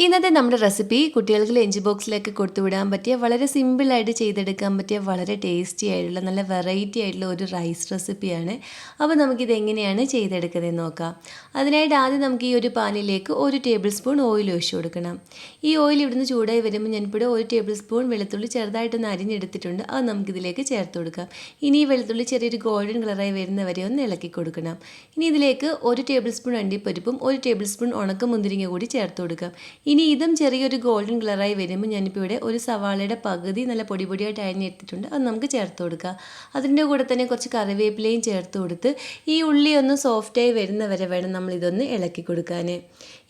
ഇന്നത്തെ നമ്മുടെ റെസിപ്പി കുട്ടികൾക്ക് ലഞ്ച് ബോക്സിലേക്ക് കൊടുത്തുവിടാൻ പറ്റിയ വളരെ സിമ്പിളായിട്ട് ചെയ്തെടുക്കാൻ പറ്റിയ വളരെ ടേസ്റ്റി ആയിട്ടുള്ള നല്ല വെറൈറ്റി ആയിട്ടുള്ള ഒരു റൈസ് റെസിപ്പിയാണ്. അപ്പോൾ നമുക്കിത് എങ്ങനെയാണ് ചെയ്തെടുക്കുന്നത് നോക്കാം. അതിനായിട്ട് ആദ്യം നമുക്ക് ഈ ഒരു പാനിലേക്ക് 1 ടേബിൾ സ്പൂൺ ഓയിൽ ഒഴിച്ചു കൊടുക്കണം. ഈ ഓയിൽ ഇവിടുന്ന് ചൂടായി വരുമ്പോൾ ഞാനിവിടെ 1 ടേബിൾ സ്പൂൺ വെളുത്തുള്ളി ചെറുതായിട്ടൊന്ന് അരിഞ്ഞെടുത്തിട്ടുണ്ട്. അത് നമുക്കിതിലേക്ക് ചേർത്ത് കൊടുക്കാം. ഇനി ഈ വെളുത്തുള്ളി ചെറിയൊരു ഗോൾഡൻ കളറായി വരുന്നവരെ ഒന്ന് ഇളക്കി കൊടുക്കണം. ഇനി ഇതിലേക്ക് 1 ടേബിൾ സ്പൂൺ അണ്ടിപ്പരിപ്പും 1 ടേബിൾ സ്പൂൺ ഉണക്കമുന്തിരിങ്ങ കൂടി ചേർത്ത് കൊടുക്കാം. ഇനി ഇതും ചെറിയൊരു ഗോൾഡൻ കളറായി വരുമ്പോൾ ഞാനിപ്പോൾ ഇവിടെ ഒരു സവാളയുടെ പകുതി നല്ല പൊടി പൊടിയായിട്ട് അരിഞ്ഞെടുത്തിട്ടുണ്ട്. അത് നമുക്ക് ചേർത്ത് കൊടുക്കാം. അതിൻ്റെ കൂടെ തന്നെ കുറച്ച് കറിവേപ്പിലയും ചേർത്ത് കൊടുത്ത് ഈ ഉള്ളി ഒന്ന് സോഫ്റ്റായി വരുന്നവരെ വേണം നമ്മളിതൊന്ന് ഇളക്കി കൊടുക്കാൻ.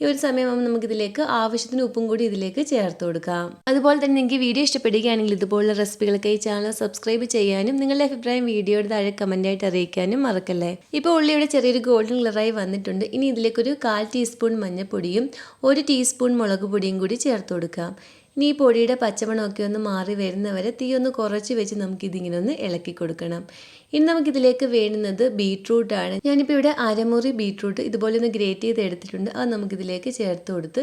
ഈ ഒരു സമയമാകുമ്പോൾ നമുക്കിതിലേക്ക് ആവശ്യത്തിന് ഉപ്പും കൂടി ഇതിലേക്ക് ചേർത്ത് കൊടുക്കാം. അതുപോലെ തന്നെ നിങ്ങൾക്ക് വീഡിയോ ഇഷ്ടപ്പെടുകയാണെങ്കിൽ ഇതുപോലുള്ള റെസിപ്പികൾക്ക് ഈ ചാനൽ സബ്സ്ക്രൈബ് ചെയ്യാനും നിങ്ങളുടെ അഭിപ്രായം വീഡിയോയുടെ താഴെ കമൻറ്റായിട്ട് അറിയിക്കാനും മറക്കല്ലേ. ഇപ്പോൾ ഉള്ളിയുടെ ചെറിയൊരു ഗോൾഡൻ കളറായി വന്നിട്ടുണ്ട്. ഇനി ഇതിലേക്കൊരു 1/4 ടീസ്പൂൺ മഞ്ഞൾപ്പൊടിയും 1 ടീസ്പൂൺ മുളക് പൊടിയും കൂടി ചേർത്ത് കൊടുക്കാം. ഇനി ഈ പൊടിയുടെ പച്ചമണമൊക്കെ ഒന്ന് മാറി വരുന്നവരെ തീ ഒന്ന് കുറച്ച് വെച്ച് നമുക്കിതിങ്ങനെ ഒന്ന് ഇളക്കി കൊടുക്കണം. ഇനി നമുക്കിതിലേക്ക് വേണ്ടുന്നത് ബീട്രൂട്ടാണ്. ഞാനിപ്പോൾ ഇവിടെ അരമുറി ബീട്രൂട്ട് ഇതുപോലെ ഒന്ന് ഗ്രേറ്റ് ചെയ്ത് എടുത്തിട്ടുണ്ട്. അത് നമുക്കിതിലേക്ക് ചേർത്ത് കൊടുത്ത്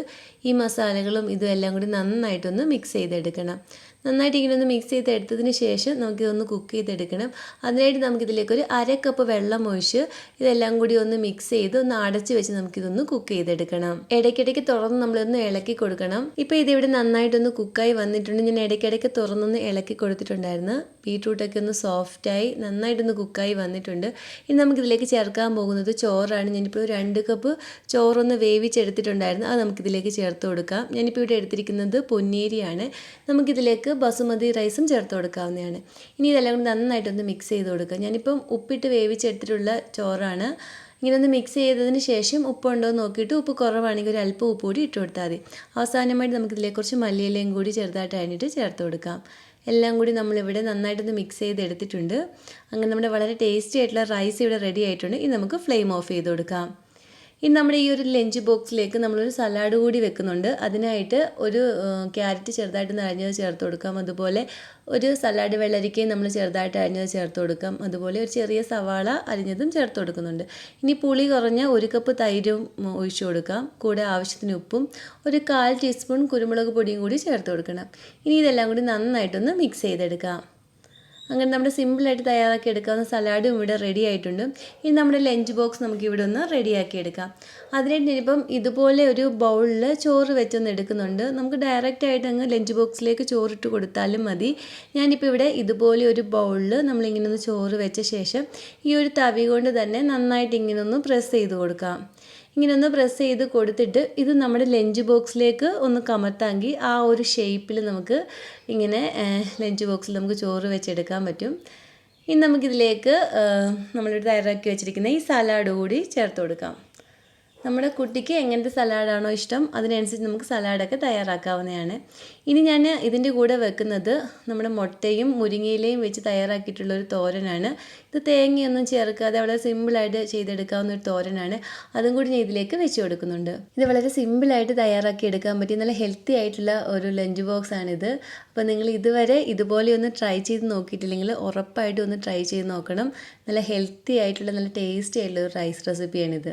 ഈ മസാലകളും ഇതും എല്ലാം കൂടി നന്നായിട്ടൊന്ന് മിക്സ് ചെയ്തെടുക്കണം. നന്നായിട്ട് ഇങ്ങനെ ഒന്ന് മിക്സ് ചെയ്തെടുത്തതിന് ശേഷം നമുക്കിതൊന്ന് കുക്ക് ചെയ്തെടുക്കണം. അതിനായിട്ട് നമുക്കിതിലേക്ക് ഒരു 1/2 കപ്പ് വെള്ളം ഒഴിച്ച് ഇതെല്ലാം കൂടി ഒന്ന് മിക്സ് ചെയ്ത് ഒന്ന് അടച്ച് വെച്ച് നമുക്കിതൊന്ന് കുക്ക് ചെയ്തെടുക്കണം. ഇടയ്ക്കിടയ്ക്ക് തുറന്ന് നമ്മളൊന്ന് ഇളക്കി കൊടുക്കണം. ഇപ്പോൾ ഇതിവിടെ നന്നായിട്ടൊന്ന് കുക്കായി വന്നിട്ടുണ്ട്. ഞാൻ ഇടയ്ക്കിടയ്ക്ക് തുറന്നൊന്ന് ഇളക്കി കൊടുത്തിട്ടുണ്ടായിരുന്നു. ബീട്രൂട്ടൊക്കെ ഒന്ന് സോഫ്റ്റായി നന്നായിട്ടൊന്ന് കുക്കായി വന്നിട്ടുണ്ട്. ഇനി നമുക്കിതിലേക്ക് ചേർക്കാൻ പോകുന്നത് ചോറാണ്. ഞാനിപ്പോൾ 2 കപ്പ് ചോറൊന്ന് വേവിച്ചെടുത്തിട്ടുണ്ടായിരുന്നു. അത് നമുക്കിതിലേക്ക് ചേർത്ത് കൊടുക്കാം. ഞാനിപ്പോൾ ഇവിടെ എടുത്തിരിക്കുന്നത് പൊന്നേരിയാണ്. നമുക്കിതിലേക്ക് ബസുമതി റൈസും ചേർത്ത് കൊടുക്കാവുന്നതാണ്. ഇനി ഇതെല്ലാം കൂടി നന്നായിട്ടൊന്ന് മിക്സ് ചെയ്ത് കൊടുക്കുക. ഞാനിപ്പം ഉപ്പിട്ട് വേവിച്ചെടുത്തിട്ടുള്ള ചോറാണ്. ഇങ്ങനെ ഒന്ന് മിക്സ് ചെയ്തതിന് ശേഷം ഉപ്പുണ്ടോ എന്ന് നോക്കിയിട്ട് ഉപ്പ് കുറവാണെങ്കിൽ ഒരു അല്പം ഉപ്പ് കൂടി ഇട്ട് കൊടുത്താൽ മതി. അവസാനമായിട്ട് നമുക്കിതിലേക്ക് കുറച്ച് മല്ലിയിലയും കൂടി ചെറുതായിട്ട് അരിഞ്ഞിട്ട് ചേർത്ത് കൊടുക്കാം. എല്ലാം കൂടി നമ്മളിവിടെ നന്നായിട്ടൊന്ന് മിക്സ് ചെയ്തെടുത്തിട്ടുണ്ട്. അങ്ങനെ നമ്മുടെ വളരെ ടേസ്റ്റി ആയിട്ടുള്ള റൈസ് ഇവിടെ റെഡി ആയിട്ടുണ്ട്. ഇനി നമുക്ക് ഫ്ലെയിം ഓഫ് ചെയ്ത് കൊടുക്കാം. ഇനി നമ്മുടെ ഈ ഒരു ലഞ്ച് ബോക്സിലേക്ക് നമ്മളൊരു സലാഡ് കൂടി വെക്കുന്നുണ്ട്. അതിനായിട്ട് ഒരു ക്യാരറ്റ് ചെറുതായിട്ട് അരിഞ്ഞത് ചേർത്ത് കൊടുക്കാം. അതുപോലെ ഒരു സലാഡ് വെള്ളരിക്കയും നമ്മൾ ചെറുതായിട്ട് അരിഞ്ഞത് ചേർത്ത് കൊടുക്കാം. അതുപോലെ ഒരു ചെറിയ സവാള അരിഞ്ഞതും ചേർത്ത് കൊടുക്കുന്നുണ്ട്. ഇനി പുളി കുറഞ്ഞ 1 കപ്പ് തൈരും ഒഴിച്ചു കൊടുക്കാം. കൂടെ ആവശ്യത്തിന് ഉപ്പും ഒരു 1/4 ടീസ്പൂൺ കുരുമുളക് പൊടിയും കൂടി ചേർത്ത് കൊടുക്കണം. ഇനി ഇതെല്ലാം കൂടി നന്നായിട്ടൊന്ന് മിക്സ് ചെയ്തെടുക്കാം. അങ്ങനെ നമ്മുടെ സിമ്പിളായിട്ട് തയ്യാറാക്കി എടുക്കാവുന്ന സലാഡും ഇവിടെ റെഡി ആയിട്ടുണ്ട്. ഇനി നമ്മുടെ ലഞ്ച് ബോക്സ് നമുക്ക് ഇവിടെ ഒന്ന് റെഡിയാക്കി എടുക്കാം. അതിനായിട്ട് ഞാനിപ്പം ഇതുപോലെ ഒരു ബൗളിൽ ചോറ് വെച്ചൊന്ന് എടുക്കുന്നുണ്ട്. നമുക്ക് ഡയറക്റ്റായിട്ട് അങ്ങ് ലഞ്ച് ബോക്സിലേക്ക് ചോറിട്ട് കൊടുത്താലും മതി. ഞാനിപ്പോൾ ഇവിടെ ഇതുപോലെ ഒരു ബൗളിൽ നമ്മളിങ്ങനെ ഒന്ന് ചോറ് വെച്ച ശേഷം ഈ ഒരു തവി കൊണ്ട് തന്നെ നന്നായിട്ട് ഇങ്ങനെ ഒന്ന് പ്രസ് ചെയ്ത് കൊടുക്കാം. ഇങ്ങനെ ഒന്ന് പ്രസ് ചെയ്ത് കൊടുത്തിട്ട് ഇത് നമ്മുടെ ലഞ്ച് ബോക്സിലേക്ക് ഒന്ന് കമത്താങ്കിൽ ആ ഒരു ഷേപ്പിൽ നമുക്ക് ഇങ്ങനെ ലഞ്ച് ബോക്സിൽ നമുക്ക് ചോറ് വെച്ചെടുക്കാൻ പറ്റും. ഇനി നമുക്കിതിലേക്ക് നമ്മളിവിടെ തയ്യാറാക്കി വെച്ചിരിക്കുന്ന ഈ സലാഡ് കൂടി ചേർത്ത് കൊടുക്കാം. നമ്മുടെ കുട്ടിക്ക് എങ്ങനത്തെ സലാഡാണോ ഇഷ്ടം അതിനനുസരിച്ച് നമുക്ക് സലാഡൊക്കെ തയ്യാറാക്കാവുന്നതാണ്. ഇനി ഞാൻ ഇതിൻ്റെ കൂടെ വെക്കുന്നത് നമ്മുടെ മുട്ടയും മുരിങ്ങയിലയും വെച്ച് തയ്യാറാക്കിയിട്ടുള്ളൊരു തോരനാണ്. ഇത് തേങ്ങയൊന്നും ചേർക്കാതെ വളരെ സിമ്പിളായിട്ട് ചെയ്തെടുക്കാവുന്ന ഒരു തോരനാണ്. അതും കൂടി ഞാൻ ഇതിലേക്ക് വെച്ച് കൊടുക്കുന്നുണ്ട്. ഇത് വളരെ സിമ്പിളായിട്ട് തയ്യാറാക്കി എടുക്കാൻ പറ്റിയ നല്ല ഹെൽത്തി ആയിട്ടുള്ള ഒരു ലഞ്ച് ബോക്സ് ആണിത്. അപ്പോൾ നിങ്ങൾ ഇതുവരെ ഇതുപോലെ ഒന്ന് ട്രൈ ചെയ്ത് നോക്കിയിട്ടില്ലെങ്കിൽ ഉറപ്പായിട്ടും ഒന്ന് ട്രൈ ചെയ്ത് നോക്കണം. നല്ല ഹെൽത്തി ആയിട്ടുള്ള നല്ല ടേസ്റ്റി ആയിട്ടുള്ള ഒരു റൈസ് റെസിപ്പിയാണിത്.